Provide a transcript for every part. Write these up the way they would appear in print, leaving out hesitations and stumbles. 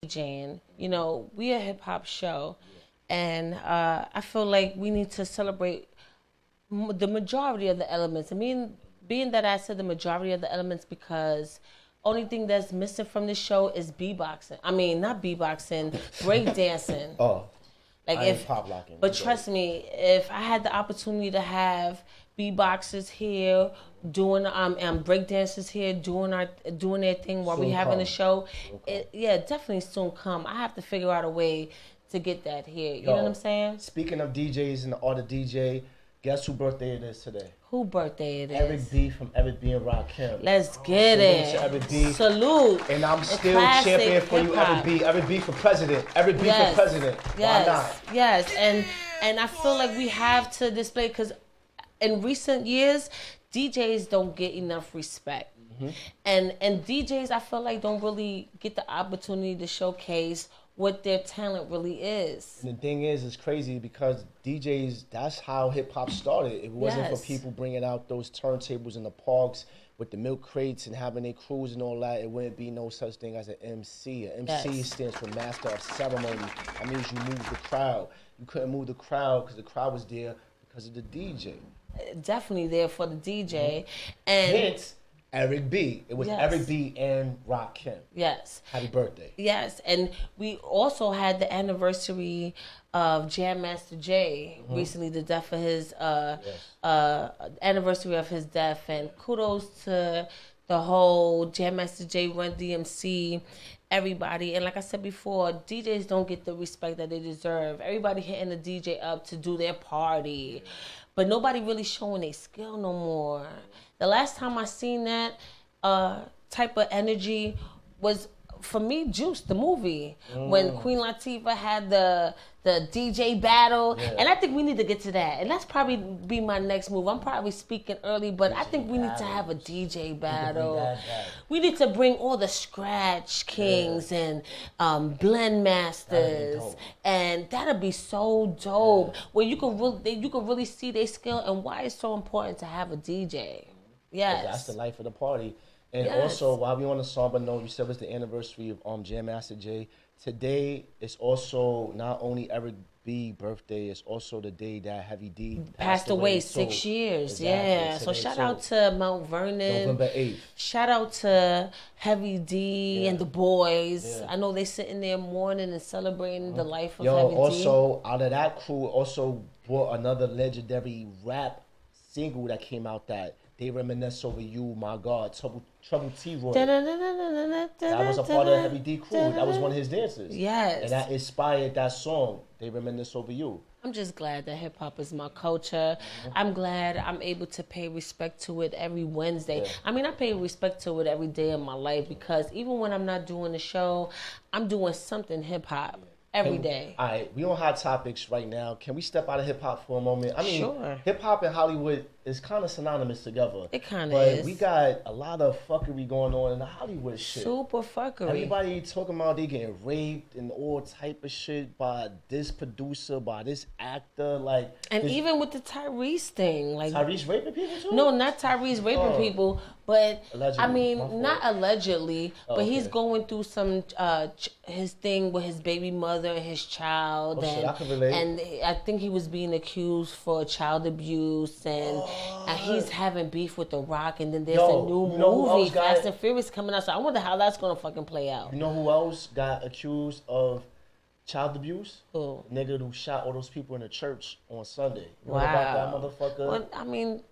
DJing. You know, we a hip hop show, and I feel like we need to celebrate the majority of the elements. I mean, being that I said the majority of the elements because only thing that's missing from this show is beatboxing. I mean, not beatboxing, breakdancing. Oh, like if pop locking. But trust me, if I had the opportunity to have beatboxers here doing breakdancers here doing their thing while we having a show, definitely soon come. I have to figure out a way to get that here. You know what I'm saying? Speaking of DJs and all the DJ, guess who birthday it is today? Who birthday it is? Eric B from Eric B and Rakim. Let's get it. To Eric B. Salute. And I'm still champion for you, Eric B. Eric B for president. Eric B for president. Yes. Why not? Yes. And I feel like we have to display, because in recent years, DJs don't get enough respect. Mm-hmm. And DJs, I feel like, don't really get the opportunity to showcase what their talent really is. And the thing is, it's crazy because DJs, that's how hip hop started. If it wasn't for people bringing out those turntables in the parks with the milk crates and having their crews and all that, it wouldn't be no such thing as an MC. An MC stands for Master of Ceremony. That means you move the crowd. You couldn't move the crowd because the crowd was there because of the DJ. Definitely there for the DJ. Mm-hmm. And hence, Eric B. It was Eric B. and Rakim. Yes. Happy birthday. Yes. And we also had the anniversary of Jam Master Jay recently, the death of his anniversary of his death. And kudos to the whole Jam Master Jay, Run DMC, everybody. And like I said before, DJs don't get the respect that they deserve. Everybody hitting the DJ up to do their party, but nobody really showing their skill no more. The last time I seen that type of energy was, for me, Juice, the movie. When Queen Latifah had the DJ battle. Yeah. And I think we need to get to that. And that's probably be my next move. I'm probably speaking early, but I think we need to have a DJ battle. We need to bring all the scratch kings and blend masters. And that'll be so dope. Where you can really see their skill and why it's so important to have a DJ. Yes. That's the life of the party. And also, while we on the somber note, you said it was the anniversary of Jam Master Jay. Today is also not only Eric B birthday, it's also the day that Heavy D passed away. 6 years. Exactly. Yeah. So shout out to Mount Vernon. November 8th. Shout out to Heavy D and the boys. Yeah. I know they sitting there mourning and celebrating the life of Heavy D. Also, out of that crew, also brought another legendary rap single that came out that They Reminisce Over You, My God, Trouble T-Roy. That was a part of the Heavy D crew. That was one of his dances. Yes. And that inspired that song, They Reminisce Over You. I'm just glad that hip-hop is my culture. I'm glad I'm able to pay respect to it every Wednesday. Yeah. I mean, I pay respect to it every day of my life because even when I'm not doing the show, I'm doing something hip-hop. Every day. All right, we on Hot Topics right now. Can we step out of hip hop for a moment? I mean, sure. Hip hop and Hollywood is kind of synonymous together. It kind of is. But we got a lot of fuckery going on in the Hollywood shit. Super fuckery. Everybody talking about they getting raped and all type of shit by this producer, by this actor, like. And even with the Tyrese thing, like. Tyrese raping people too? No, not Tyrese raping people, but allegedly. I mean, not allegedly, but he's going through some his thing with his baby mother and his child, shit, I can relate. And I think he was being accused for child abuse, and he's having beef with The Rock, and then there's a new movie, Fast and Furious, coming out. So I wonder how that's gonna fucking play out. You know who else got accused of child abuse? Who? The nigga who shot all those people in the church on Sunday. You wow. know about that motherfucker? Well, I mean.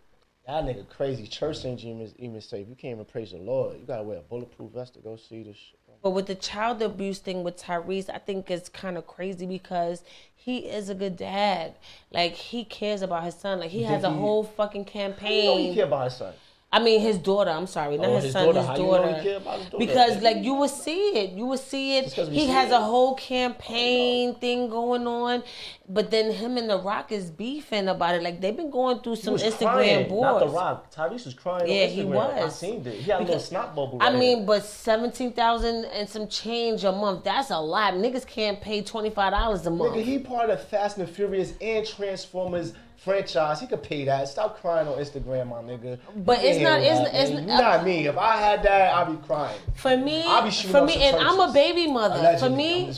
That nigga crazy. Church ain't even safe. You can't even praise the Lord. You gotta wear a bulletproof vest to go see this shit. But with the child abuse thing with Tyrese, I think it's kind of crazy because he is a good dad. Like, he cares about his son. Like, he has a whole fucking campaign. How do you know he care about his son? I mean, his daughter. I'm sorry, not his son. His daughter. How you know he care about his daughter? Because, like, you would see it. You would see it. He has a whole campaign thing going on, but then him and The Rock is beefing about it. Like, they've been going through some Instagram boards. Not The Rock. Tyrese was crying. Yeah, on Instagram. he was. I seen it. He had a little snot bubble. I mean, but 17,000 and some change a month—that's a lot. Niggas can't pay $25 a month. Nigga, he part of Fast and Furious and Transformers franchise. He could pay that. Stop crying on Instagram, my nigga. But it's not. You not me. If I had that, I'd be crying. For me, I'll be shooting up some and churches. I'm a baby mother. Allegedly.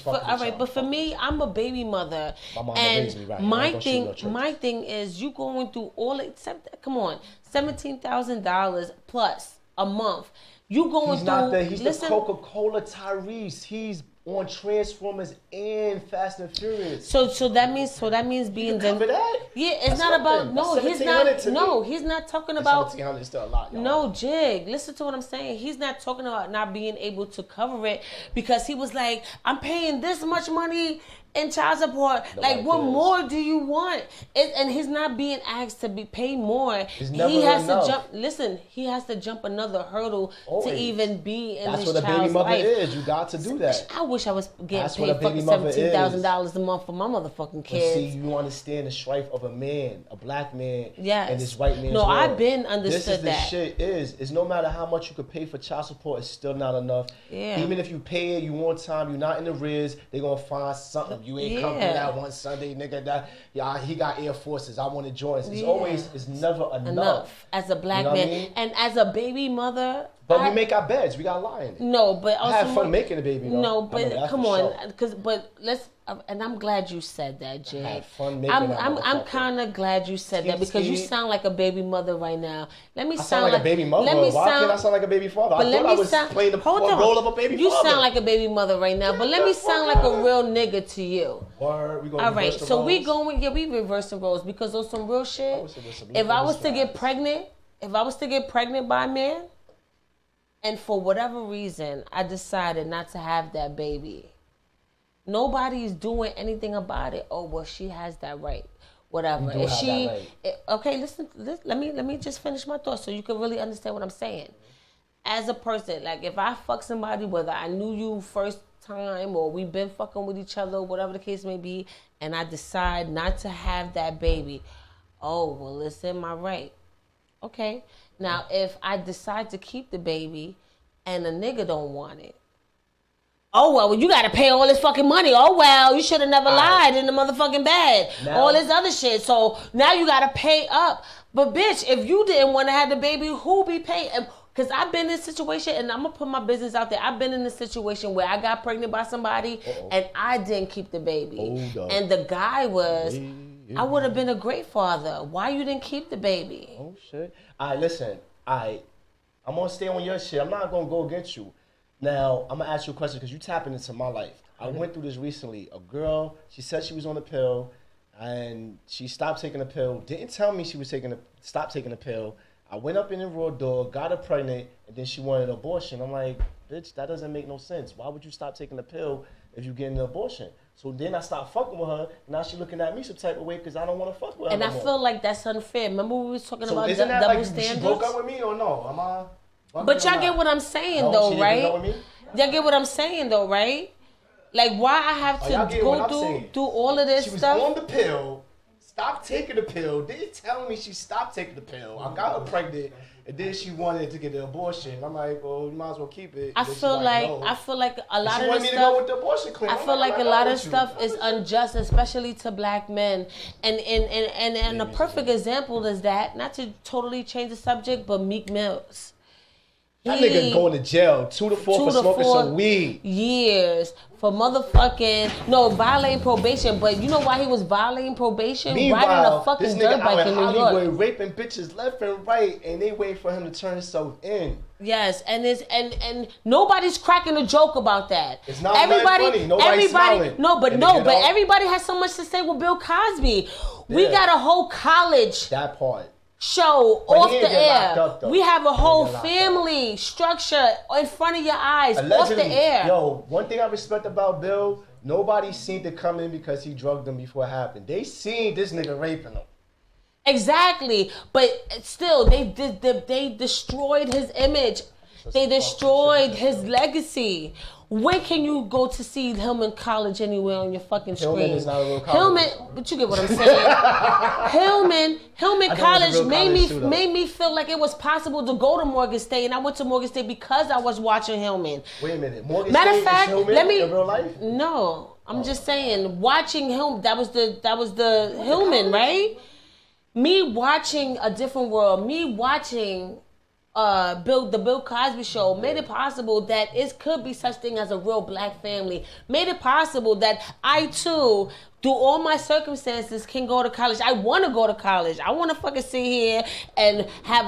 For me, I'm a baby mother. My mama and raised me right. my thing is, you going through all except. Come on, $17,000 plus a month. You going through? He's the Coca-Cola Tyrese. He's on Transformers and Fast and Furious. So that means being done. That? Yeah, it's not about he's not talking about $1,700 is still a lot, y'all. No, Jig, listen to what I'm saying. He's not talking about not being able to cover it because he was like, I'm paying this much money in child support. Like, what more do you want? And he's not being asked to be paid more. He has to jump. Listen, he has to jump another hurdle to even be in this child's life. That's what a baby mother is. You got to do that. I wish I was getting paid fucking $17,000 a month for my motherfucking kids. But see, you understand the strife of a man, a black man, yes. and this white man's No, world. I've been understood that. This shit is no matter how much you could pay for child support, it's still not enough. Yeah. Even if you pay it, you want time, you're not in the riz, they're gonna find something. You ain't come through that one Sunday, nigga. That he got Air Forces. I want to join. It's never enough. As a black man, I mean? And as a baby mother. But we make our beds. We got lie in it. No, but also I have fun making a baby. Though. No, but come on, let's. And I'm glad you said that, Jay. I have fun making I'm kind of glad you said that because you sound like a baby mother right now. Let me sound like a baby mother. Why can't I sound like a baby father? I thought I was playing the role of a baby father. You sound like a baby mother right now, but let me sound like a real nigga to you. Word, all right, so we reversing roles because on some real shit. If I was to get pregnant by a man, and for whatever reason I decided not to have that baby, nobody's doing anything about it. Oh well, she has that right. Whatever. You do have that right. Okay, listen. Let me just finish my thought so you can really understand what I'm saying. As a person, like if I fuck somebody, whether I knew you first time or we've been fucking with each other, whatever the case may be, and I decide not to have that baby, oh well, it's in my right. Okay. Now, if I decide to keep the baby and a nigga don't want it, oh, well, you got to pay all this fucking money. Oh, well, you should have never lied in the motherfucking bed. All this other shit. So now you got to pay up. But, bitch, if you didn't want to have the baby, who be paying? Because I've been in a situation, and I'm going to put my business out there. I've been in a situation where I got pregnant by somebody, and I didn't keep the baby. And the guy was, I would have been a great father. Why you didn't keep the baby? Oh, shit. All right, listen. I'm going to stay on your shit. I'm not going to go against you. Now, I'm going to ask you a question because you tapping into my life. I went through this recently. A girl, she said she was on a pill, and she stopped taking the pill. Didn't tell me she was stopped taking the pill. I went up in the raw door, got her pregnant, and then she wanted an abortion. I'm like, bitch, that doesn't make no sense. Why would you stop taking the pill if you get an abortion? So then I stopped fucking with her. Now she looking at me some type of way because I don't want to fuck with her. And I feel like that's unfair. Remember we was talking about isn't that double like standards? She broke up with me or no? Am I? But y'all get what I'm saying though, right? Y'all get what I'm saying though, right? Like why I have to go through all of this stuff? She was on the pill, stopped taking the pill. Didn't tell me she stopped taking the pill. I got her pregnant. And then she wanted to get the abortion. I'm like, well, you might as well keep it. I feel like a lot of the stuff. She wanted me to go with the abortion claim. I feel like a lot of stuff is unjust, especially to black men. And a perfect example is that, not to totally change the subject, but Meek Mills. That nigga going to jail 2 to 4 for smoking some weed. Years for violating probation. But you know why he was violating probation? Meanwhile, riding a fucking this nigga dirt bike in New York. Hollywood raping bitches left and right, and they wait for him to turn himself in. Yes, and nobody's cracking a joke about that. It's not funny. Nobody's smiling. But everybody has so much to say with Bill Cosby. We got a whole college. That part. Show off the air. We have a whole family structure in front of your eyes. Allegedly, off the air. Yo, one thing I respect about Bill, nobody seen to come in because he drugged them before it happened. They seen this nigga raping them. Exactly, but still, they destroyed his image. They destroyed his legacy. When can you go to see Hillman College anywhere on your fucking screen? Hillman is not a real college. But you get what I'm saying. Hillman College made me feel like it was possible to go to Morgan State, and I went to Morgan State because I was watching Hillman. Wait a minute, Morgan State is Hillman in real life? No, I'm just saying watching Hillman. That was the Hillman, right? me watching A Different World, me watching the Bill Cosby Show made it possible that it could be such thing as a real black family. Made it possible that I too, through all my circumstances, can go to college. I want to go to college. I want to fucking sit here and have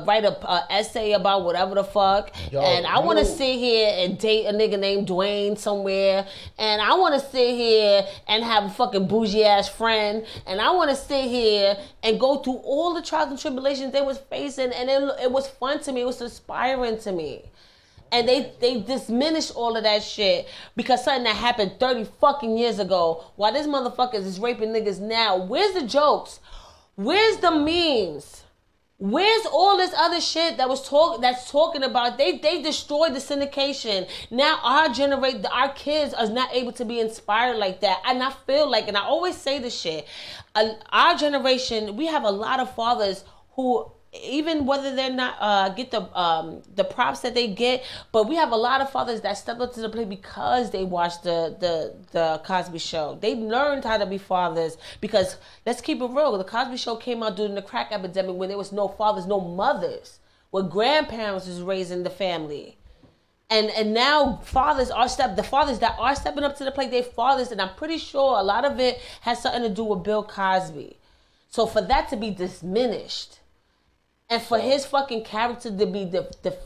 write a essay about whatever the fuck. And I want to sit here and date a nigga named Dwayne somewhere. And I want to sit here and have a fucking bougie ass friend. And I want to sit here and go through all the trials and tribulations they was facing. And it was fun to me. It was inspiring to me. And they diminished all of that shit because something that happened 30 fucking years ago. While this motherfuckers is raping niggas now. Where's the jokes? Where's the memes? Where's all this other shit that's talking about? They destroyed the syndication. Now our kids are not able to be inspired like that. And I feel like, and I always say this shit, our generation, we have a lot of fathers who, even whether they're not get the props that they get, but we have a lot of fathers that stepped up to the plate because they watched the Cosby Show. They learned how to be fathers because, let's keep it real, the Cosby Show came out during the crack epidemic when there was no fathers, no mothers, where grandparents was raising the family. And now the fathers that are stepping up to the plate, they're fathers, and I'm pretty sure a lot of it has something to do with Bill Cosby. So for that to be diminished, and for his fucking character to be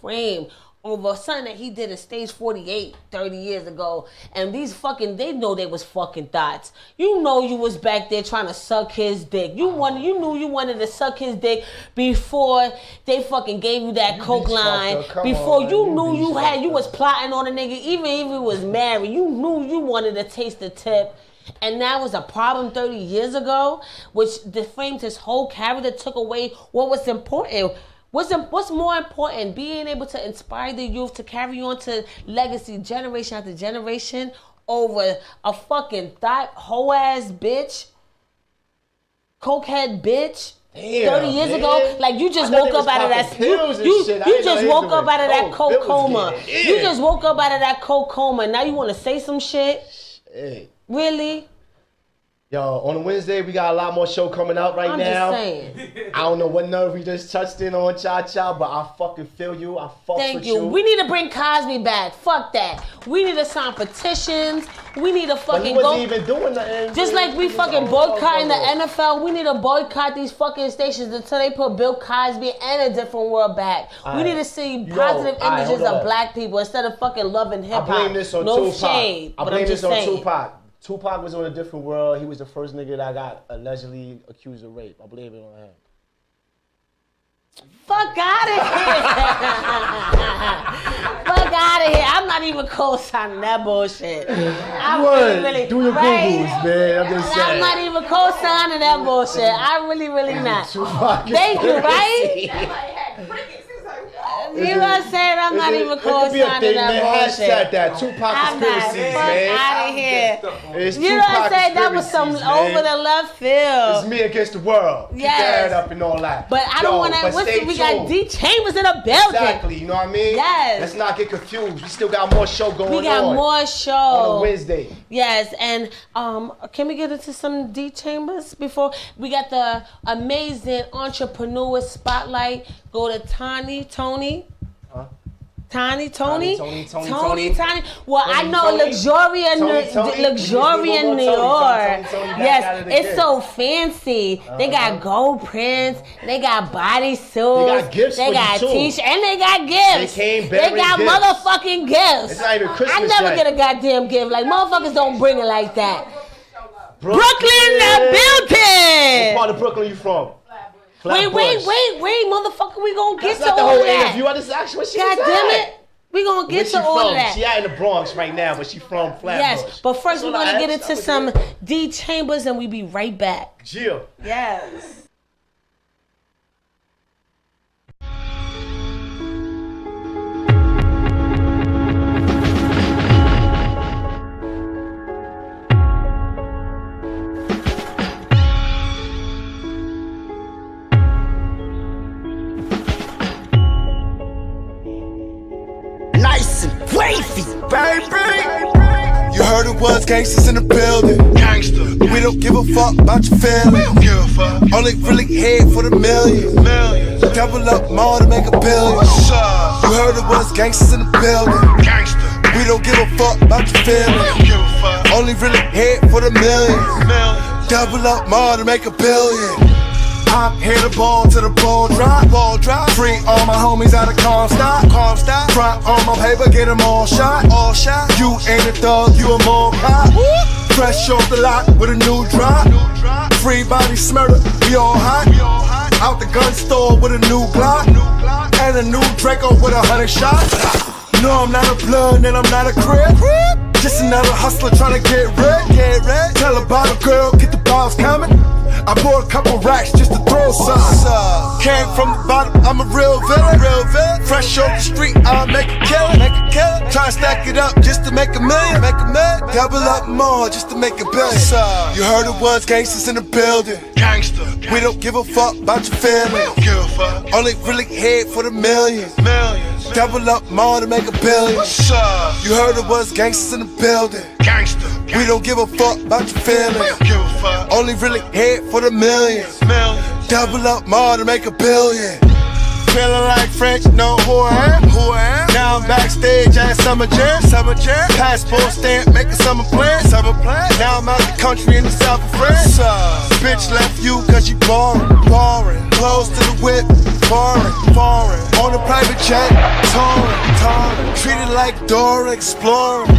framed over something that he did in Stage 48 30 years ago. And these fucking, they know they was fucking thoughts. You know you was back there trying to suck his dick. You knew you wanted to suck his dick before they fucking gave you that coke line. Before you knew you was plotting on a nigga, even if he was married. You knew you wanted to taste the tip. And that was a problem 30 years ago, which defamed his whole character, took away what was important. What's more important? Being able to inspire the youth to carry on to legacy generation after generation over a fucking thought hoe ass bitch, cokehead bitch. Damn, 30 years ago, like you just woke up out of that. You just woke up out of that coke coma. You just woke up out of that coke coma. Now you want to say some shit? Hey. Really? Yo, on Wednesday, we got a lot more show coming out now. I'm just saying. I don't know what nerve we just touched in on Cha-Cha, but I fucking feel you. I fucks Thank with you. you. We need to bring Cosby back. Fuck that. We need to sign petitions. We need to fucking go. He wasn't even doing nothing. Just like we fucking boycotting the NFL, we need to boycott these fucking stations until they put Bill Cosby and A Different World back. We need to see positive images of black people instead of fucking loving hip-hop. I blame this on no Tupac. Shade, I blame this on Tupac. Tupac was on A Different World. He was the first nigga that got allegedly accused of rape. I blame it on him. Fuck out of here. Fuck out of here. I'm not even co-signing that bullshit. I'm really do your Googles, man. I'm just saying. I'm not even co-signing that bullshit. I really not. Thank you, right? You know what I'm saying? I'm not even co-signing that bullshit. That Tupac conspiracies, man. Fuck out of here. It's you know what I'm saying? That was some over the left field. It's me against the world. Keep your head up and all that. But I don't want to. We got D Chambers in the building. Exactly. You know what I mean? Yes. Let's not get confused. We still got more show going on. We got more show on a Wednesday. Yes, and can we get into some D Chambers before we got the amazing entrepreneur spotlight? Go to Tony. Well, I know Luxuria Nior. Yes, it's so fancy. They got gold prints. They got bodysuits. They got gifts. They got t-shirts, and they got gifts. They got gifts. Motherfucking gifts. It's not even Christmas. I never get a goddamn gift. Like motherfuckers don't bring it like that. Brooklyn, the building. What part of Brooklyn you from? Wait, motherfucker, we gonna get to all that. That's not the whole interview. I just asked what she God damn it. We gonna get to all that. She out in the Bronx right now, but she from Flatbush. Yes, but first we're gonna get into some D Chambers and we be right back. Jill. Yes. Nice and wavy, baby. You heard of the ones gangsters in the building. Gangster. We don't give a fuck about your feelings. We don't give a fuck. Only really here for the millions. Double up more to make a billion. What's up? You heard it was gangsters in the building. Gangster. We don't give a fuck about your feelings. We don't give a fuck. Only really here for the millions. Double up more to make a billion. I'm here to ball till the ball drop. Ball drop. Free all my homies out of Comstock. Comstock. Front on my paper, get them all shot. All shot. You ain't a thug, you a mall cop. Fresh off the lot with a new drop. Free body smurder, we all hot. Out the gun store with a new Glock. And a new Draco with 100 shots. No, I'm not a blood and I'm not a crib. Just another hustler trying to get rich. Tell about a girl, get the balls coming. I bought a couple racks just to throw some. Came from the bottom, I'm a real villain. Fresh off the street, I'll make a killing. Try to stack it up just to make a million. Double up more just to make a billion. You heard it was gangsters in the building. Gangster. We don't give a fuck about your feelings. We don't give a fuck. Only really here for the millions. Double up more to make a billion. What's up? You heard it was gangsters in the building. Gangster. We don't give a fuck about your feelings. We don't give a fuck. Only really here for the millions. Double up more to make a billion. Feeling like French, know who I am. Now I'm backstage at Summer Jam. Passport stamp, make a summer plan. Now I'm out the country in the south of France. Bitch left you cause you boring. Close to the whip, foreign. On a private jet, touring. Treated like Dora exploring.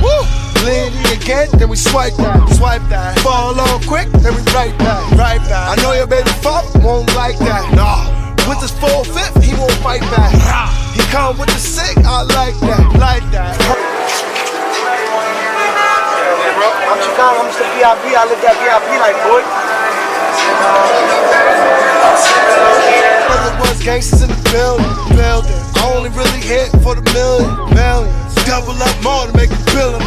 Lean again, then we swipe that. Fall on quick, then we right back. I know your baby fuck won't like that. Nah. With his full fifth, he won't fight back. He come with the sick, I like that. Hey, bro, I'm Chicano, I'm Mr. VIP, I live that VIP like, boy. There was gangsters in the building. I only really hit for the millions. Double up more to make a billion.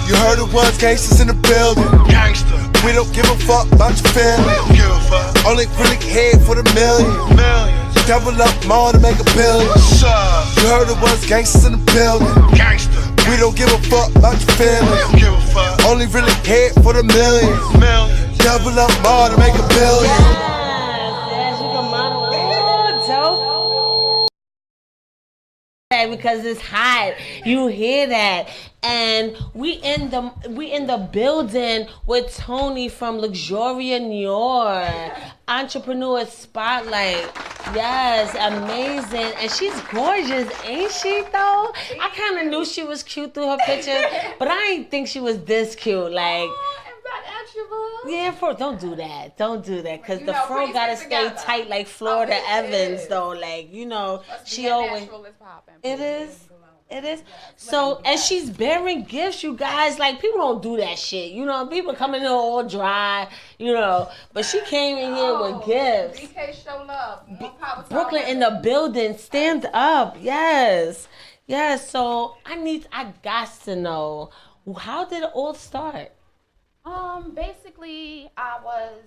You heard it was gangsters in the building. Gangster. We don't give a fuck about your feelings. We don't give a fuck. Only really here for the millions. Double up more to make a billion. You heard it was gangsters in the building. Gangster. We don't give a fuck about your feelings. We don't give a fuck. Only really here for the millions. Double up more to make a billion. Yes, you can model. Oh, dope. Because it's hot, you hear that, and we in the building with Tony from Luxuria, Nior, Entrepreneur Spotlight. Yes, amazing, and she's gorgeous, ain't she? Though I kind of knew she was cute through her picture, but I didn't think she was this cute. Like. Yeah, don't do that. Don't do that, because the fro gotta stay tight like Florida Evans, though. Like, she always. It is. So, and she's bearing gifts, you guys. Like, people don't do that shit. People come in here all dry, But she came in here with gifts. BK show love. Brooklyn in the building. Stand up. Yes. So, I got to know, how did it all start? Basically, I was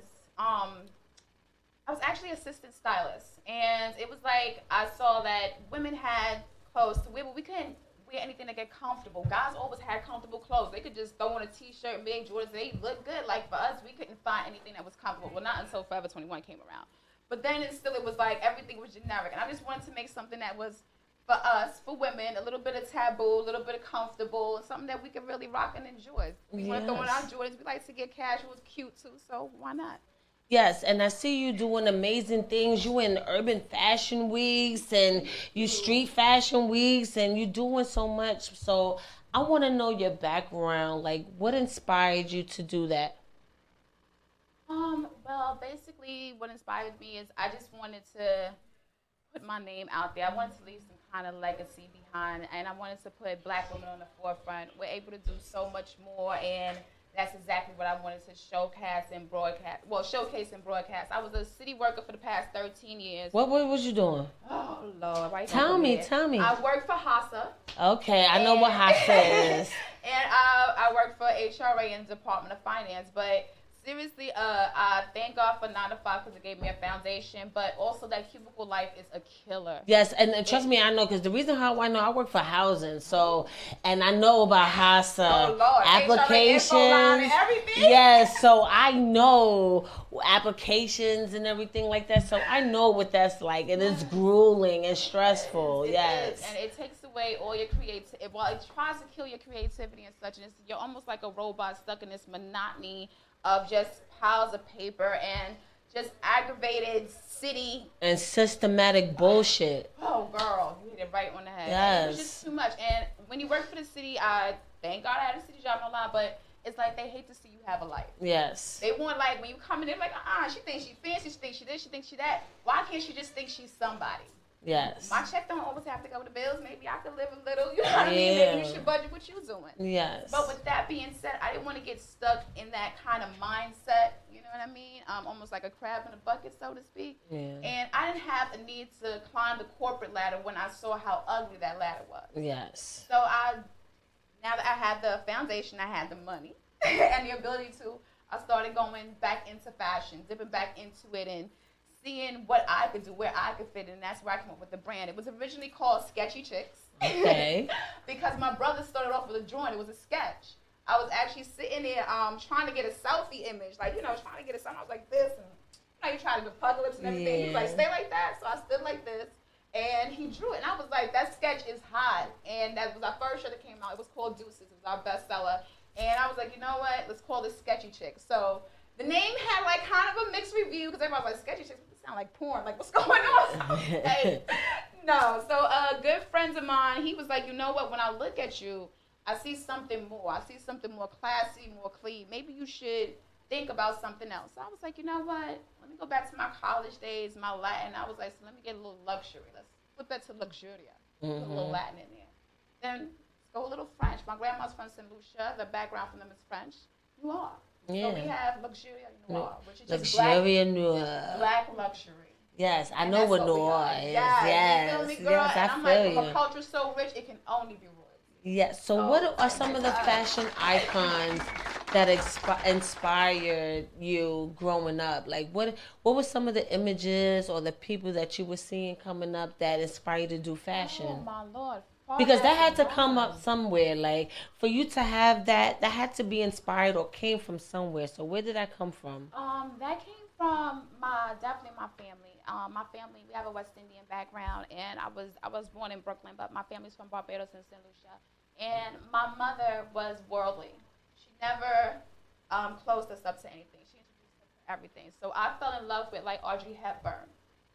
actually assistant stylist, and it was like I saw that women had clothes to wear, but we couldn't wear anything to get comfortable. Guys always had comfortable clothes. They could just throw on a t-shirt, big Jordans, they look good. Like, for us, we couldn't find anything that was comfortable. Well, not until Forever 21 came around. But then it was like everything was generic, and I just wanted to make something that was for us, for women, a little bit of taboo, a little bit of comfortable, something that we can really rock and enjoy. We want to throw in our Jordans. We like to get casual, it's cute too, so why not? Yes, and I see you doing amazing things. You in urban fashion weeks and you street fashion weeks, and you doing so much. So I want to know your background. Like, what inspired you to do that? Well, basically, what inspired me is I just wanted to put my name out there. I wanted to leave some kind of legacy behind, and I wanted to put Black women on the forefront. We're able to do so much more, and that's exactly what I wanted to showcase and broadcast. I was a city worker for the past 13 years. What was you doing? Oh, Lord. Right. Tell me. I worked for HASA. Okay, I know what HASA is. And I worked for HRA in the Department of Finance, but Seriously, I thank God for 9 to 5 because it gave me a foundation, but also that cubicle life is a killer. Yes, and trust me, I know, because the reason how I know, I work for housing, so, and I know about HACA applications. And everything. Yes, so I know applications and everything like that, so I know what that's like, and it's grueling and stressful. It yes. is, and it takes away all your creativity. Well, it tries to kill your creativity and such, and you're almost like a robot stuck in this monotony of just piles of paper and just aggravated city and systematic bullshit. Oh, girl, you hit it right on the head. Yes. It was just too much. And when you work for the city, I thank God I had a city job, no lie, but it's like they hate to see you have a life. Yes. They want, like, when you come in, they're like, she thinks she fancy, she thinks she this, she thinks she that. Why can't she just think she's somebody? Yes. My check don't always have to go to bills. Maybe I could live a little. You know what I mean? Maybe you should budget what you're doing. Yes. But with that being said, I didn't want to get stuck in that kind of mindset. You know what I mean? Almost like a crab in a bucket, so to speak. Yeah. And I didn't have the need to climb the corporate ladder when I saw how ugly that ladder was. Yes. So now that I had the foundation, I had the money and the ability to, I started going back into fashion, dipping back into it and seeing what I could do, where I could fit in. And that's where I came up with the brand. It was originally called Sketchy Chicks. Okay. Because my brother started off with a drawing. It was a sketch. I was actually sitting there trying to get a selfie image. Like, trying to get a something. I was like this. And, you try to do pug lips and everything. He was like, stay like that. So I stood like this. And he drew it. And I was like, that sketch is hot. And that was our first show that came out. It was called Deuces. It was our bestseller. And I was like, you know what? Let's call this Sketchy Chicks. So the name had like kind of a mixed review because everybody was like, Sketchy Chicks, it sound like porn. Like, what's going on? No. So good friends of mine, he was like, you know what? When I look at you, I see something more. I see something more classy, more clean. Maybe you should think about something else. So I was like, you know what? Let me go back to my college days, my Latin. I was like, so let me get a little luxury. Let's flip that to Luxuria. Put a little Latin in there. Then let's go a little French. My grandma's from St. Lucia. The background from them is French. Nior. Yeah. So we have Luxuria Nior, which is just Luxuria Nior. Black luxury. Yes, I know what Nior is. Yes. You feel me, girl? Yes, and I'm like, my culture's so rich, it can only be royalty. Yes. So what are some of the fashion icons that inspired you growing up? Like, what were some of the images or the people that you were seeing coming up that inspired you to do fashion? Oh, my Lord. Because that had to come up somewhere. Like, for you to have that had to be inspired or came from somewhere. So where did that come from? That came from definitely my family. My family, we have a West Indian background, and I was born in Brooklyn, but my family's from Barbados and St. Lucia. And my mother was worldly. She never closed us up to anything. She introduced us to everything. So I fell in love with like Audrey Hepburn,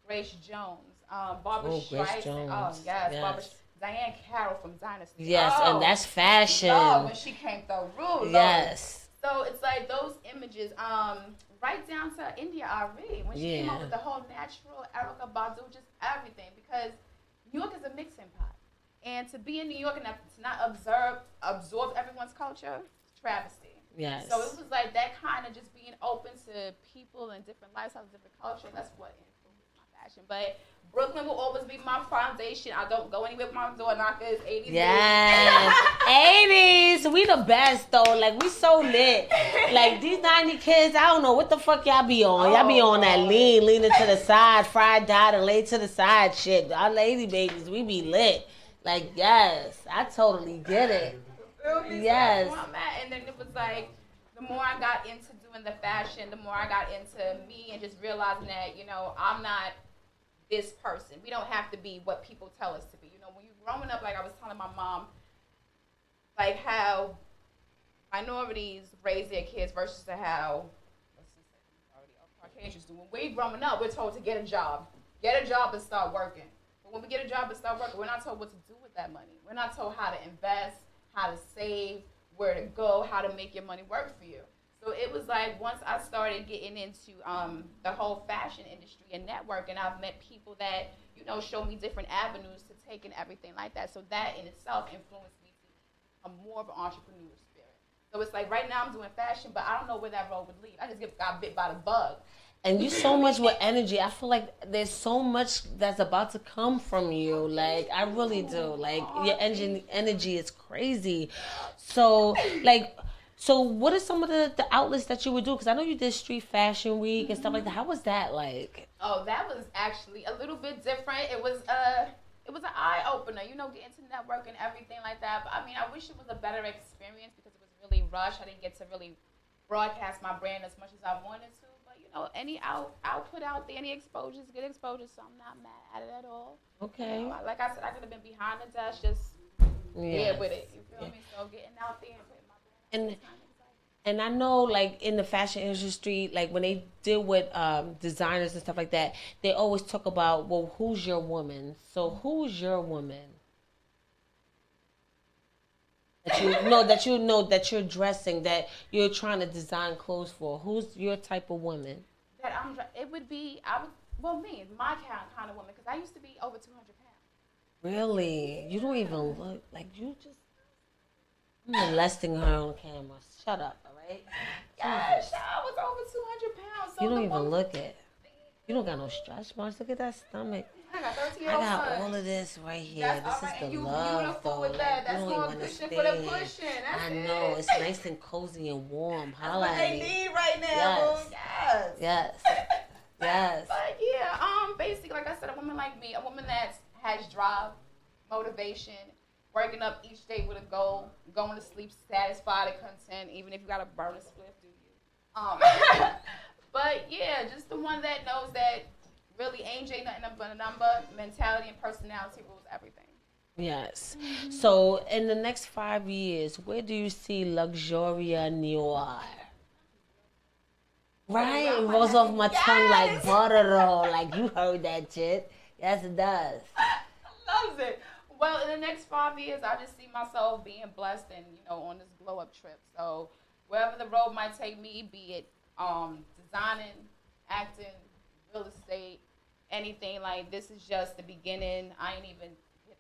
Grace Jones, Barbara Streisand. Oh yes, Barbara. Diane Carroll from Dynasty. Yes, and that's fashion. Oh, when she came through. Yes. So it's like those images, right down to India Ari, when she came up with the whole natural, Erica Badu, just everything. Because New York is a mixing pot. And to be in New York and to not absorb everyone's culture, it's travesty. Yes. So it was like that kind of just being open to people and different lifestyles, different culture. That's what influenced my fashion. But Brooklyn will always be my foundation. I don't go anywhere with my door knockers, 80s. Yes. 80s. We the best, though. Like, we so lit. Like, these 90 kids, I don't know what the fuck y'all be on. Y'all be on that leaning to the side, fried dot, and lay to the side shit. Our lady babies, we be lit. Like, yes. I totally get it. Yes. Where I'm at. And then it was like, the more I got into doing the fashion, the more I got into me and just realizing that, I'm not this person. We don't have to be what people tell us to be. When you're growing up, like I was telling my mom, like how minorities raise their kids versus how Caucasians do. When we're growing up, we're told to get a job and start working. But when we get a job and start working, we're not told what to do with that money. We're not told how to invest, how to save, where to go, how to make your money work for you. So it was like once I started getting into the whole fashion industry and networking, I've met people that, show me different avenues to take and everything like that. So that in itself influenced me to become more of an entrepreneur spirit. So it's like right now I'm doing fashion, but I don't know where that road would lead. I just got bit by the bug. And you so much with energy. I feel like there's so much that's about to come from you. Like, I really do. Like, your energy is crazy. So, like... So what are some of the outlets that you would do? Because I know you did Street Fashion Week and stuff like that. How was that like? Oh, that was actually a little bit different. It was an eye opener, you know, getting to network and everything like that. But I mean, I wish it was a better experience because it was really rushed. I didn't get to really broadcast my brand as much as I wanted to. But you know, any output out there, any exposure is good exposure, so I'm not mad at it at all. Okay. You know, like I said, I could have been behind the desk, just Yeah. with it. You feel me? So getting out there and putting my brand out And there is kind of exciting. and I know, like in the fashion industry, like when they deal with designers and stuff like that, they always talk about, well, who's your woman? So who's your woman? That you're dressing, that you're trying to design clothes for. Who's your type of woman? It would be me, my kind of woman, because I used to be over 200 pounds. Really? You don't even look like you just. I'm molesting her on camera. Shut up, all right? Gosh, I was over 200 pounds. So You don't even look it. You don't got no stretch marks. Look at that stomach. I got 13 I year old got son. all of this right here. That's This all right. is And the you love, beautiful though. with that. Like, That's you more don't even cushion for the understand. pushing. That's I it. know. It's nice and cozy and warm. That's Holla what at they me. need right now, Yes. boo. Yes. Yes. Yes. But yeah, basically, like I said, a woman like me, a woman that has drive, motivation, working up each day with a goal, going to sleep satisfied and content, even if you got to burn a split, do you? But yeah, just the one that knows that really age ain't nothing but a number. Mentality and personality rules everything. Yes. So, in the next 5 years, where do you see Luxuria Nior? Right? It rolls off my tongue like butter roll. Like you heard that shit. Yes, it does. Loves it. Well, in the next 5 years, I just see myself being blessed and, you know, on this glow up trip. So wherever the road might take me, be it designing, acting, real estate, anything, like this is just the beginning. I ain't even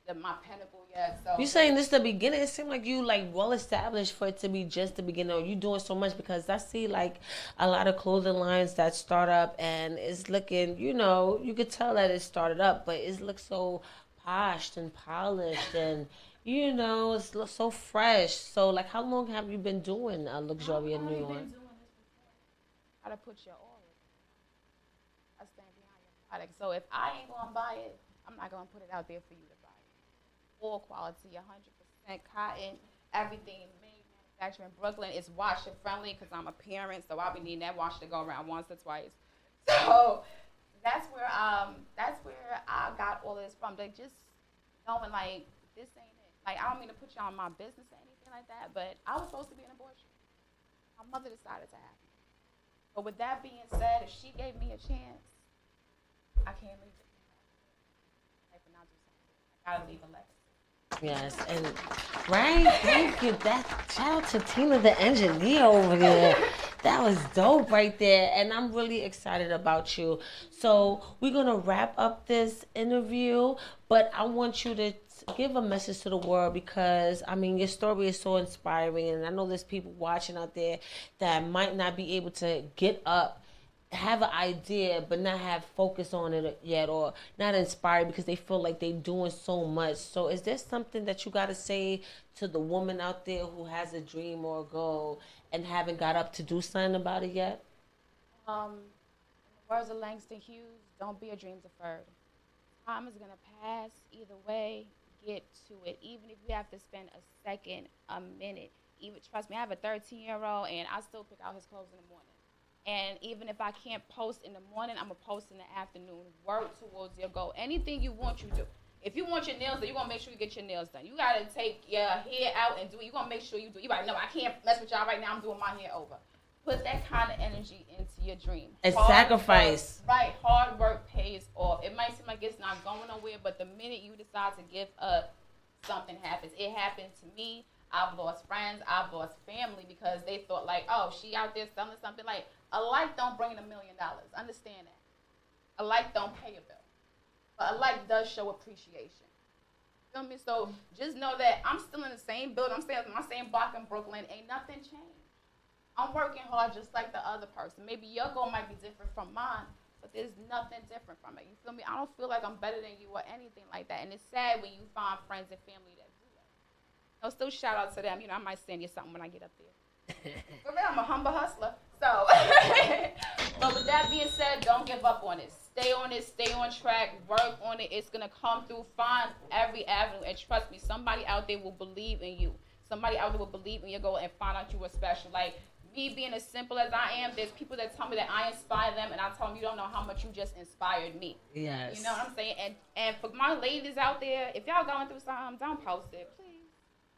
hit my pinnacle yet. So You saying this the beginning? It seemed like you like well established for it to be just the beginning. Or you doing so much because I see like a lot of clothing lines that start up and it's looking, you know, you could tell that it started up, but it looks so polished and polished and you know it's so fresh. So like, how long have you been doing Luxuria I've New been York? doing this before. Gotta put your all in. I stand behind your product. So if I ain't gonna buy it, I'm not gonna put it out there for you to buy it. Full quality, 100% cotton, everything made, manufactured in Brooklyn. It's washer friendly because I'm a parent, so I'll be needing that washer to go around once or twice. So that's where I got all this from. Like just knowing like this ain't it. Like I don't mean to put you on my business or anything like that, but I was supposed to be an abortion. My mother decided to have me. But with that being said, if she gave me a chance, I can't leave it. I cannot do something. I gotta leave a legacy. Yes, and right, thank you. That shout out to Tina the engineer over there. That was dope right there, and I'm really excited about you. So we're gonna wrap up this interview, but I want you to give a message to the world because I mean your story is so inspiring, and I know there's people watching out there that might not be able to get up, have an idea but not have focus on it yet or not inspired because they feel like they're doing so much. So is there something that you got to say to the woman out there who has a dream or a goal and haven't got up to do something about it yet? In the words of Langston Hughes, don't be a dream deferred. Time is gonna pass either way. Get to it, even if you have to spend a second, a minute. Even trust me, I have a 13-year-old and I still pick out his clothes in the morning. And even if I can't post in the morning, I'm going to post in the afternoon. Work towards your goal. Anything you want, you do. If you want your nails done, you're going to make sure you get your nails done. You got to take your hair out and do it. You're going to make sure you do it. You like, no, I can't mess with y'all right now. I'm doing my hair over. Put that kind of energy into your dream. It's sacrifice. Right. Hard work pays off. It might seem like it's not going nowhere, but the minute you decide to give up, something happens. It happened to me. I've lost friends. I've lost family because they thought like, oh, she out there selling something. Like, a like don't bring in $1 million. Understand that. A like don't pay a bill. But a like does show appreciation. Feel me? So just know that I'm still in the same building. I'm staying in my same block in Brooklyn. Ain't nothing changed. I'm working hard just like the other person. Maybe your goal might be different from mine, but there's nothing different from it. You feel me? I don't feel like I'm better than you or anything like that. And it's sad when you find friends and family that do that. No, still shout out to them. You know, I might send you something when I get up there. For real, I'm a humble hustler. So, but with that being said, don't give up on it. Stay on it, stay on track, work on it. It's going to come through. Find every avenue. And trust me, somebody out there will believe in you. Somebody out there will believe in your goal and find out you were special. Like, me being as simple as I am, there's people that tell me that I inspire them, and I tell them, you don't know how much you just inspired me. Yes. You know what I'm saying? And for my ladies out there, if y'all going through something, don't post it, please.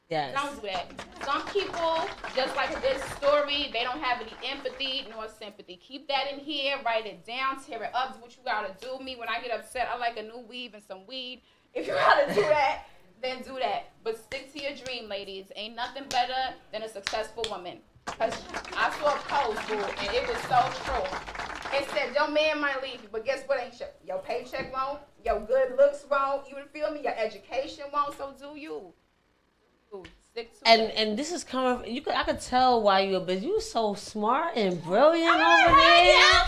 Yes. Don't do that. Some people, just like this story, they don't have any empathy nor sympathy. Keep that in here, write it down, tear it up, do what you gotta do. Me, when I get upset, I like a new weave and some weed. If you gotta do that, then do that. But stick to your dream, ladies. Ain't nothing better than a successful woman. Because I saw a post, boo, and it was so true. It said, your man might leave you, but guess what ain't your paycheck won't, your good looks won't, you feel me, your education won't, so do you. Stick to it. And this is coming. I could tell why you're busy. You so smart and brilliant over there. Yeah,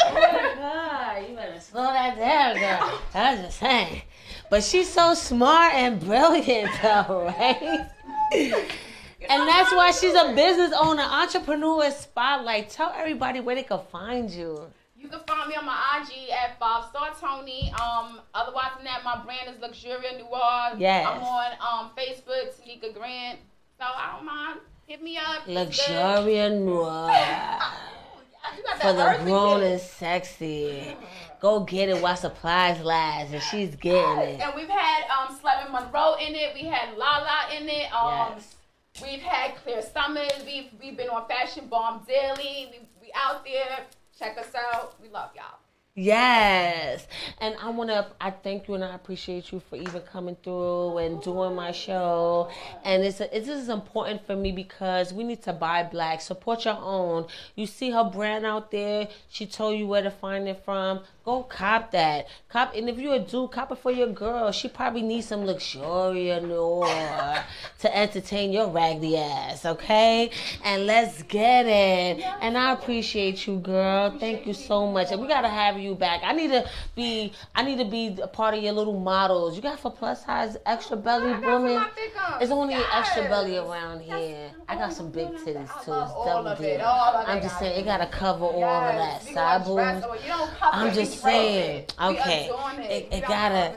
Oh my God, you better slow that down, girl. I was just saying. But she's so smart and brilliant, though, right? And that's why she's a business owner, entrepreneur spotlight. Tell everybody where they can find you. You can find me on my IG at 5-Star Tony. Otherwise than that, my brand is Luxuria Nior. Yes. I'm on Facebook, Tanika Grant. So I don't mind. Hit me up. Luxuria Noir. For the grown and sexy. Go get it while supplies last, and she's getting it. And we've had Slevin Monroe in it. We had Lala in it. Yes. We've had Clear Summers. We've been on Fashion Bomb Daily. We out there. Check us out. We love y'all. Yes. And I thank you and I appreciate you for even coming through and doing my show. And this is important for me because we need to buy black. Support your own. You see her brand out there. She told you where to find it from. Go cop that. And if you're a dude, cop it for your girl. She probably needs some Luxuria Noir to entertain your raggedy ass, okay? And let's get it. And I appreciate you, girl. Thank you so much. And we gotta have you back. I need to be a part of your little models. You got for plus size extra belly woman. There's only an extra belly around here. I got some big titties too. It's double deal. I'm just saying it gotta cover all of that. Side boobs. I'm just saying. Okay. It gotta.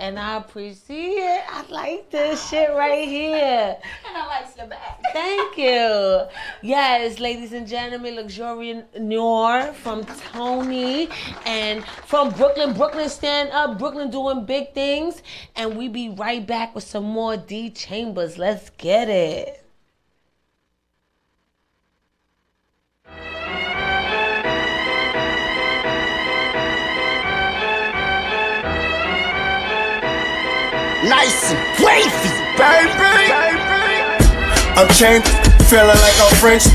And I appreciate it. I like this shit right here. And I like your back. Thank you. Yes, ladies and gentlemen, Luxuria Nior from Tony and from Brooklyn. Brooklyn stand up. Brooklyn doing big things. And we be right back with some more D Chambers. Let's get it. Nice and wavy, baby. I'm changed, feeling like I'm French.